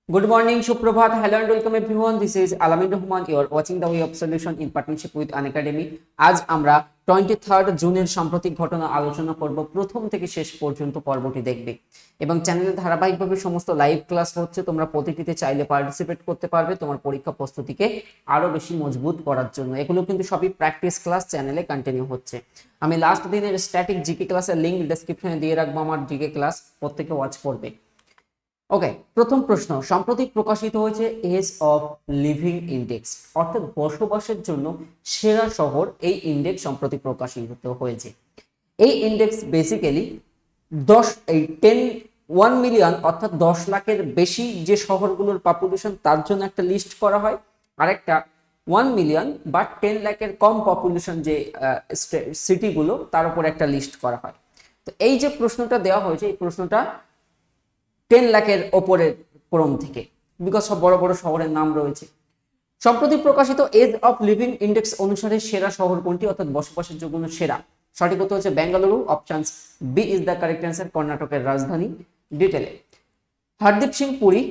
Good morning, Suprabhat. Hello and welcome everyone. This is Alamin Rahman. You are watching the Way of Solution in partnership with Unacademy. আজ আমরা 23rd জুনের সাম্প্রতিক ঘটনা আলোচনা করব। প্রথম থেকে শেষ পর্যন্ত পর্বটি দেখবে এবং চ্যানেলে ধারাবাহিকভাবে সমস্ত লাইভ ক্লাস হচ্ছে। তোমরা প্রতিটিতে চাইলে পার্টিসিপেট করতে পারবে তোমার পরীক্ষা প্রস্তুতিকে আরো বেশি মজবুত করার জন্য। এগুলো কিন্তু সবই প্র্যাকটিস ক্লাস চ্যানেলে কন্টিনিউ হচ্ছে। আমি লাস্ট দিনের স্ট্যাটিক জিকে ক্লাসের লিংক ডেসক্রিপশনে দিয়ে রাখবো। আমার জিকে ক্লাস প্রত্যেকে ওয়াচ করবে। ওকে, প্রথম প্রশ্ন, সম্প্রতি প্রকাশিত হয়েছে এজ অফ লিভিং ইন্ডেক্স, অর্থাৎ বসবাসের জন্য সেরা শহর। এই ইন্ডেক্স সম্প্রতি প্রকাশিত হয়েছে। এই ইন্ডেক্স বেসিক্যালি 1 মিলিয়ন অর্থাৎ 10 লাখের বেশি যে শহরগুলোর পপুলেশন তার জন্য একটা লিস্ট করা হয়, আরেকটা 1 মিলিয়ন বা 10 লাখের কম পপুলেশন যে সিটিগুলো তার উপর একটা লিস্ট করা হয়। তো এই যে প্রশ্নটা দেওয়া হয়েছে, এই প্রশ্নটা 10 লাখের ওপরের ক্রম থেকে, বিকজ সব বড় বড় শহরের নাম রয়েছে। সম্প্রতি প্রকাশিত এজ অফ লিভিং ইন্ডেক্স অনুসারে সেরা শহর কোনটি, অর্থাৎ বসবাসের জন্য সেরা? সঠিক উত্তর হচ্ছে Bengaluru. Option B is the correct answer, কর্ণাটকের রাজধানী। ডিটেলে, Hardeep Singh Puri,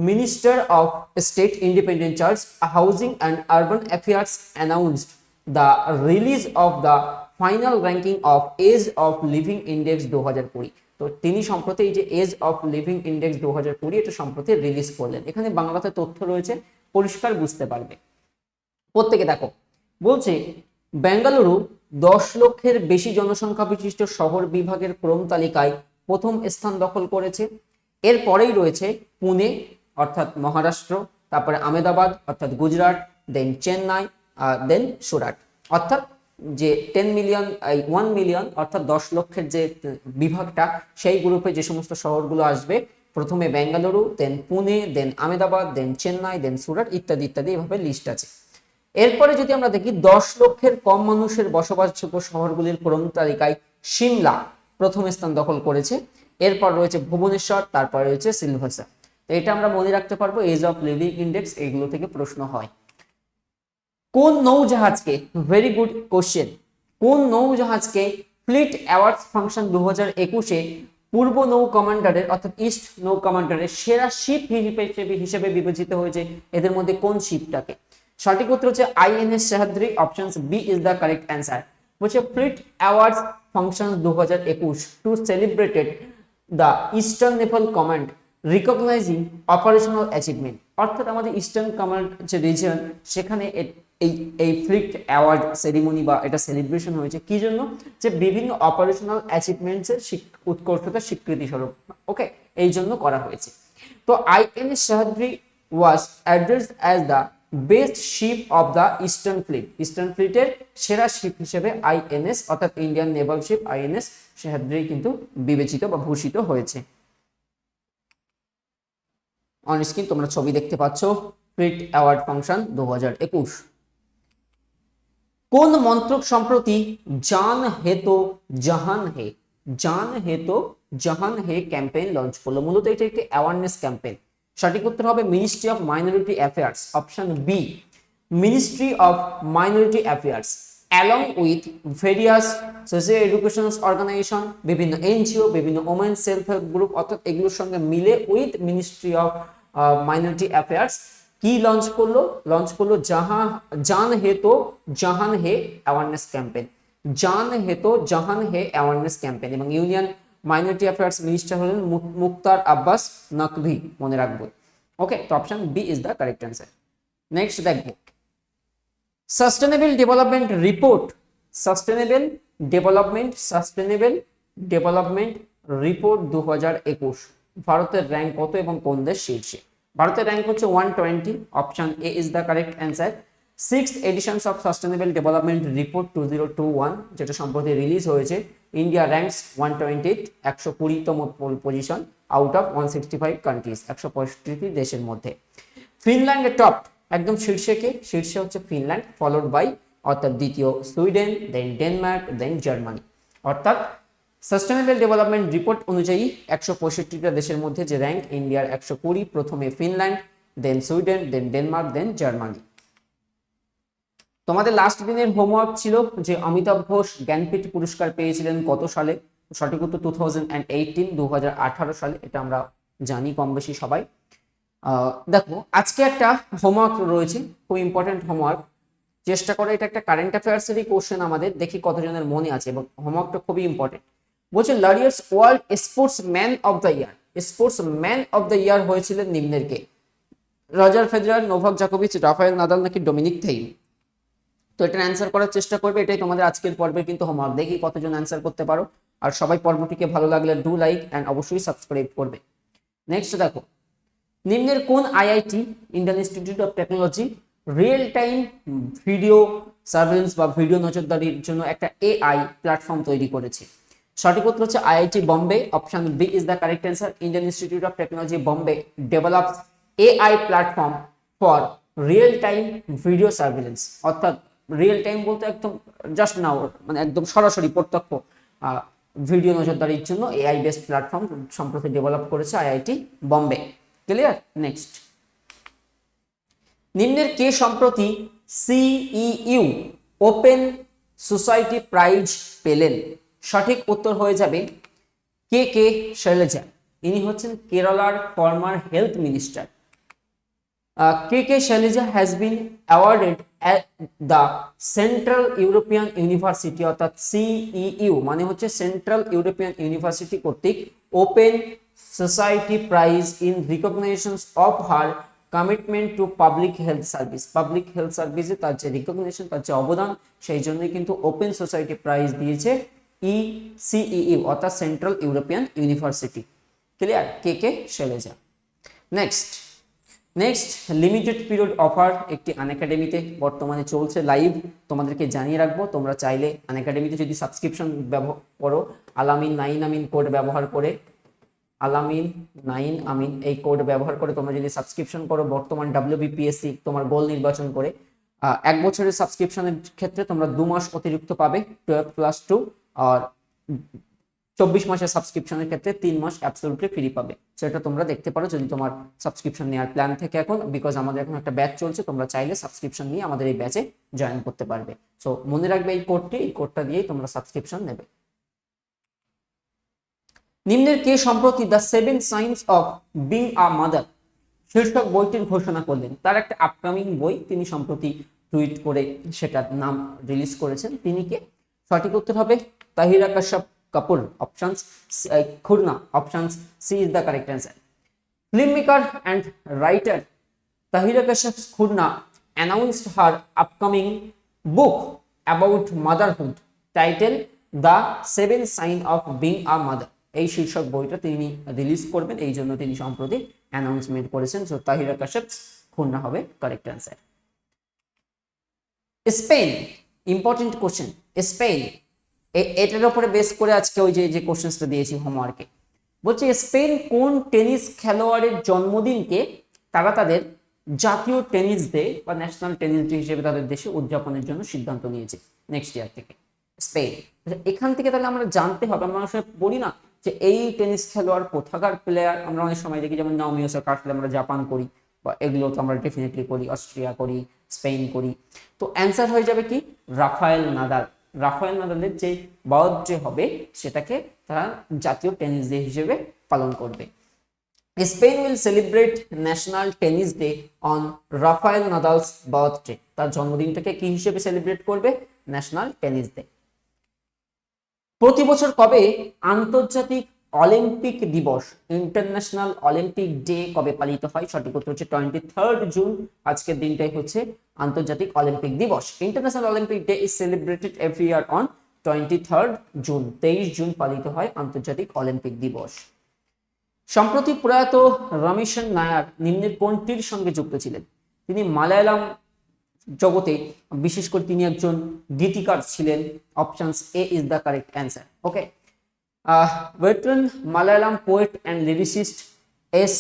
minister of state independent charge housing and urban affairs announced the release of the final ranking of ease of living index 2020। তো তিনি সম্প্রতি এই যে এজ অফ লিভিং ইন্ডেক্স 2020 এটা সম্প্রতি রিলিজ করলেন। এখানে বাংলাতে তথ্য রয়েছে, পরিষ্কার বুঝতে পারবে প্রত্যেকে। দেখো বলছে বেঙ্গালুরু 10 লক্ষের বেশি জনসংখ্যা বিশিষ্ট শহর বিভাগের ক্রম তালিকায় প্রথম স্থান দখল করেছে। এরপরেই রয়েছে পুনে অর্থাৎ মহারাষ্ট্র, তারপরে আহমেদাবাদ অর্থাৎ গুজরাট, দেন চেন্নাই, দেন সুরাট। অর্থাৎ যে 1 মিলিয়ন অর্থাৎ 10 লক্ষের যে বিভাগটা, সেই গ্রুপে যে সমস্ত শহরগুলো আসবে, প্রথমে বেঙ্গালুরু, দেন পুনে, দেন আহমেদাবাদ, দেন চেন্নাই, দেন সুরাট ইত্যাদি ইত্যাদি এভাবে লিস্ট আছে। এরপরে যদি আমরা দেখি 10 লক্ষের কম মানুষের বসবাসযোগ্য শহরগুলির ক্রম তালিকায় সিমলা প্রথম স্থান দখল করেছে। এরপর রয়েছে ভুবনেশ্বর, তারপর রয়েছে সিলভাসা। তো এটা আমরা মনে রাখতে পারবো, এজ অফ লিভিং ইন্ডেক্স এগুলো থেকে প্রশ্ন হয়। কোন নৌজাহাজকে, ভেরি গুড কোশ্চেন, কোন নৌজাহাজকে ফ্লিট অ্যাওয়ার্ডস ফাংশন 2021-এ পূর্ব নৌ কমান্ডারের অর্থাৎ ইস্ট নৌ কমান্ডারের সেরা শিপ হিসেবে বিবেচিত হয়েছে? এদের মধ্যে কোন শিপটাকে? সঠিক উত্তর হচ্ছে INS Sahyadri. Option B is the correct answer. বলছে fleet awards function 2021 to celebrated the eastern naval command recognizing operational achievement. অর্থাৎ আমাদের ইস্টার্ন কমান্ড যে রিজিয়ন, সেখানে এই ফ্লিট অ্যাওয়ার্ড সেরিমনি বা এটা সেলিব্রেশন হয়েছে কি জন্য? যে বিভিন্ন অপারেশনাল অ্যাচিভমেন্টসের উৎকর্ষতার স্বীকৃতি স্বরূপ। ওকে, এই জন্য করা হয়েছে। তো INS Sahyadri was addressed as the best ship of the eastern fleet. Eastern ফ্লিটের সেরা শিপ হিসেবে আইএনএস অর্থাৎ Indian naval ship INS Sahyadri কিন্তু বিবেচিত বা ভূষিত হয়েছে। অন স্ক্রিন তোমরা ছবি দেখতে পাচ্ছ, ফ্লিট অ্যাওয়ার্ড ফাংশন 2021। কোন মন্ত্রক সম্প্রতি জান হে তো জাহান হে, জান হে তো জাহান হে ক্যাম্পেইন লঞ্চ করলো? মূলত এটা একটি অ্যাওয়ারনেস ক্যাম্পেইন। সঠিক উত্তর হবে ministry of minority affairs. Option B, ministry of minority affairs along with various social education organization, বিভিন্ন এনজিও, বিভিন্ন ওমেন সেলফ হেল্প গ্রুপ, অর্থাৎ এগুলোর সঙ্গে মিলে with ministry of minority affairs কি লঞ্চ করলো? লঞ্চ করলো জান Hai To Jahaan Hai awareness campaign. Jaan Hai To Jahaan Hai awareness campaign. এবং ইউনিয়ন মাইনরিটি অ্যাফেয়ার্স মিনিস্টার হলেন মুক্তার আব্বাস নকভি, মনে রাখবো। ওকে, তো option B is the correct answer. Next দেখবো sustainable development report, sustainable development report 2021 ভারতের র্যাঙ্ক কত এবং কোন দেশ শীর্ষে? ভারতের র্যাঙ্ক হচ্ছে 120। Option A is the correct answer. 6th editions of sustainable development report 2021 যেটা সম্প্রতি রিলিজ হয়েছে, ইন্ডিয়া র্যাঙ্কস 120, 120তম পজিশন আউট অফ 165 কান্ট্রিজ, 165টি দেশের মধ্যে। ফিনল্যান্ডের টপ একদম শীর্ষে হচ্ছে ফিনল্যান্ড, ফলোড বাই অর্থাৎ দ্বিতীয় সুইডেন, দেন ডেনমার্ক, দেন জার্মানি। অর্থাৎ সাস্টেনেবল ডেভেলপমেন্ট রিপোর্ট অনুযায়ী 165টা দেশের মধ্যে যে র্যাঙ্ক, ইন্ডিয়ার 120, প্রথমে ফিনল্যান্ড, দেন সুইডেন, দেন ডেনমার্ক, দেন জার্মানি। তোমাদের লাস্ট দিনের হোমওয়ার্ক ছিল যে অমিতাভ ঘোষ জ্ঞানপীঠ পুরস্কার পেয়েছিলেন কত সালে? সঠিক উত্তর 2018 সালে, এটা আমরা জানি কম বেশি সবাই। দেখো আজকে একটা হোমওয়ার্ক রয়েছে, খুব ইম্পর্টেন্ট হোমওয়ার্ক। চেষ্টা করে, এটা একটা কারেন্ট অ্যাফেয়ার্সেরই কোশ্চেন, আমাদের দেখি কতজনের মনে আছে, এবং হোমওয়ার্কটা খুবই ইম্পর্টেন্ট। বলছে Laureus world sportsman of the year, sportsman of the year হয়েছিলেন নিম্নের কে? রজার ফেদেরার, নোভাক জোকোভিচ, রাফায়েল নাদাল নাকি ডমিনিক থেইম? তো এটা অ্যান্সার করার চেষ্টা করবে, এটাই তোমাদের আজকের পর্বে কিন্তু হোমওয়ার্ক। দেখি কতজন অ্যান্সার করতে পারো। আর সবাই পর্বটিকে ভালো লাগলে ডু লাইক অ্যান্ড অবশ্যই সাবস্ক্রাইব করবে। নেক্সট দেখো, নিম্নের কোন IIT, Indian institute of technology, real time video surveillance বা ভিডিও নজরদারির জন্য একটা এআই প্ল্যাটফর্ম তৈরি করেছে? সঠিক উত্তর হচ্ছে IIT Bombay. Option B is the correct answer. Indian institute of technology Bombay develops AI platform for real time video surveillance. অর্থাৎ রিয়েল টাইম বলতে একদম জাস্ট নাও, মানে একদম সরাসরি প্রত্যক্ষ ভিডিও নজরদারির জন্য এআই বেসড প্ল্যাটফর্ম সম্প্রতি ডেভেলপ করেছে আইআইটি বম্বে। ক্লিয়ার? নেক্সট, নিম্নের কে সম্প্রতি সিইইউ ওপেন সোসাইটি প্রাইজ পেলেন? সঠিক উত্তর হয়ে যাবে কে শৈলজা। ইনি হচ্ছেন কেরালার former health minister. K Shailaja has been awarded at the central European university, অর্থাৎ সিইইউ মানে হচ্ছে সেন্ট্রাল ইউরোপিয়ান ইউনিভার্সিটি কর্তৃক open society prize in recognitions of her commitment to public health service. Public health সার্ভিসে তার যে রিকগনিশন, তার যে অবদান, সেই জন্যই কিন্তু ওপেন সোসাইটি প্রাইজ দিয়েছে সিইইউ অর্থাৎ central European university. Clear? K Shailaja. Next limited period offer একটি আনএকাডেমিতে বর্তমানে চলছে লাইভ, তোমাদেরকে জানিয়ে রাখবো। তোমরা চাইলে আনএকাডেমিতে যদি সাবস্ক্রিপশন ব্যবহার করো, আলামিন 9 আমিন কোড ব্যবহার করে, আলামিন 9 আমিন এই কোড ব্যবহার করে তোমরা যদি সাবস্ক্রিপশন করো, বর্তমান WBPSC তোমার গোল নির্বাচন করে, 1 বছরের সাবস্ক্রিপশনের ক্ষেত্রে তোমরা 2 মাস অতিরিক্ত পাবে 12+2, আর 24 মাসের সাবস্ক্রিপশনের ক্ষেত্রে 3 মাস অ্যাবসলিউটলি ফ্রি পাবে। সেটা তোমরা দেখতে পারো যদি তোমার সাবস্ক্রিপশন নেওয়ার প্ল্যান থেকে এখন, বিকজ আমাদের এখন একটা ব্যাচ চলছে, তোমরা চাইলে সাবস্ক্রিপশন নিয়ে আমাদের এই ব্যাচে জয়েন করতে পারবে। সো মনে রাখবে এই কোডটা দিয়েই তোমরা সাবস্ক্রিপশন নেবে। নিম্নের কে সম্প্রতি the 7 signs of being a mother শীর্ষক বইটির ঘোষণা করলেন? তার একটা আপকামিং বই তিনি সম্প্রতি টুইট করে সেটার নাম রিলিজ করেছেন। তিনি কে? সঠিক উত্তর হবে Tahira Kashyap Kapoor. Options Khurana, options C is the correct answer. Filmmaker and writer Tahira Kashyap Khurana announced her upcoming book about motherhood titled The 7 Signs of Being a Mother। এই শীর্ষক বইটা তিনি রিলিজ করবেন, এই জন্য তিনি সম্প্রতি অ্যানাউন্সমেন্ট করেছেন। সো তাহিরা কাশ্যপ খুরনা হবে correct answer. Spain, important question. Spain, এটার উপরে বেস করে আজকে ওই যে কোশ্চেনটা দিয়েছি হোমওয়ার্কে, বলছে স্পেন কোন টেনিস খেলোয়াড়ের জন্মদিনকে তারা তাদের জাতীয় টেনিস ডে বা ন্যাশনাল টেনিস ডে হিসেবে তাদের দেশে উদযাপনের জন্য সিদ্ধান্ত নিয়েছে নেক্সট ইয়ার থেকে? স্পেন। এখান থেকে তাহলে আমরা জানতে হবে, আমরা অনেক সময় বলি না যে এই টেনিস খেলোয়াড় কোথাকার প্লেয়ার, আমরা অনেক সময় দেখি যেমন নাওমি ওসাকা আসলে আমরা জাপান করি, বা এগুলো তো আমরা ডেফিনেটলি করি, অস্ট্রিয়া করি, স্পেন করি। তো অ্যান্সার হয়ে যাবে কি? Rafael Nadal. রাফায়েল নাদালের যে বার্থডে হবে সেটাকে তারা জাতীয় টেনিস ডে হিসেবে পালন করবে। Spain will celebrate national tennis day on Rafael Nadal's birthday. তার জন্মদিনটাকে কি হিসেবে সেলিব্রেট করবে? National tennis day. প্রতি বছর কবে আন্তর্জাতিক অলিম্পিক দিবস, ইন্টারন্যাশনাল অলিম্পিক ডে কবে পালিত হয়? সঠিক উত্তর হচ্ছে 23 জুন। আজকের দিনটাই হচ্ছে আন্তর্জাতিক অলিম্পিক দিবস। International Olympic day is celebrated every year on 23 June. 23 June পালিত হয় আন্তর্জাতিক অলিম্পিক দিবস। সম্প্রতি প্রয়াত রমেশন নায়ার নিম্নের কোনটির সঙ্গে যুক্ত ছিলেন? তিনি মালায়ালাম জগতে, বিশেষ করে তিনি একজন গীতিকার ছিলেন। Options A is the correct answer. Okay, veteran Malayalam poet and lyricist S.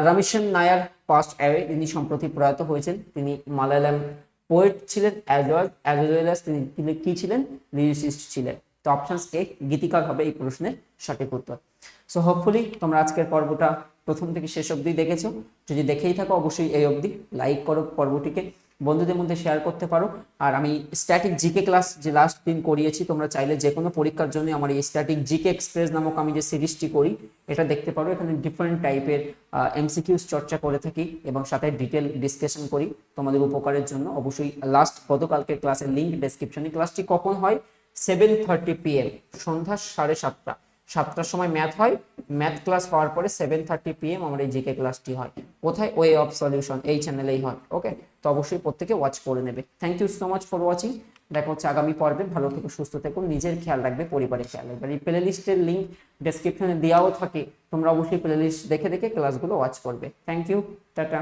Ramesan Nair passed away। তিনি সম্প্রতি প্রয়াত হয়েছেন। তিনি মালায়ালাম পোয়েট ছিলেন অ্যাজ ওয়েল অ্যাজ তিনি কি ছিলেন? লিরিসিস্ট ছিলেন। তো অপশনস এ গীতিকার হবে এই প্রশ্নের সঠিক উত্তর। সো হোপফুলি তোমরা আজকের পর্বটা প্রথম থেকে শেষ অবধি দেখেছো। যদি দেখেই থাকো অবশ্যই এই অবধি লাইক করো পর্বটিকে, বন্ধুদের মধ্যে শেয়ার করতে পারো। আর আমি স্ট্যাটিক জিকে ক্লাস যে লাস্ট দিন করিয়েছি, তোমরা চাইলে যে কোনো পরীক্ষার জন্য আমার এই স্ট্যাটিক জিকে এক্সপ্রেস নামক আমি যে সিরিজটি করি এটা দেখতে পারো। এখানে ডিফারেন্ট টাইপের এমসিকিউস চর্চা করে থাকি এবং সাথে ডিটেল ডিসকাশন করি তোমাদের উপকারের জন্য। অবশ্যই লাস্ট গতকালকের ক্লাসের লিঙ্ক ডেসক্রিপশনে। ক্লাসটি কখন হয়? 7:30 PM, সন্ধ্যা 7:30। 7টার সময় ম্যাথ হয়, ম্যাথ ক্লাস হওয়ার পরে 7:30 PM আমার এই জিকে ক্লাসটি হয়। কোথায়? ওয়ে অফ সলিউশন, এই চ্যানেলেই হয়। ওকে, তো অবশ্যই প্রত্যেকে ওয়াচ করে নেবে। Thank you so much for watching. দেখা হচ্ছে আগামী পর্বে। ভালো থেকো, সুস্থ থেকো, নিজের খেয়াল রাখবে, পরিবারের খেয়াল রাখবে। এই প্লে লিস্টের লিঙ্ক ডেসক্রিপশনে দেওয়াও থাকে, তোমরা অবশ্যই প্লে লিস্ট দেখে দেখে ক্লাসগুলো ওয়াচ করবে। Thank you, tata.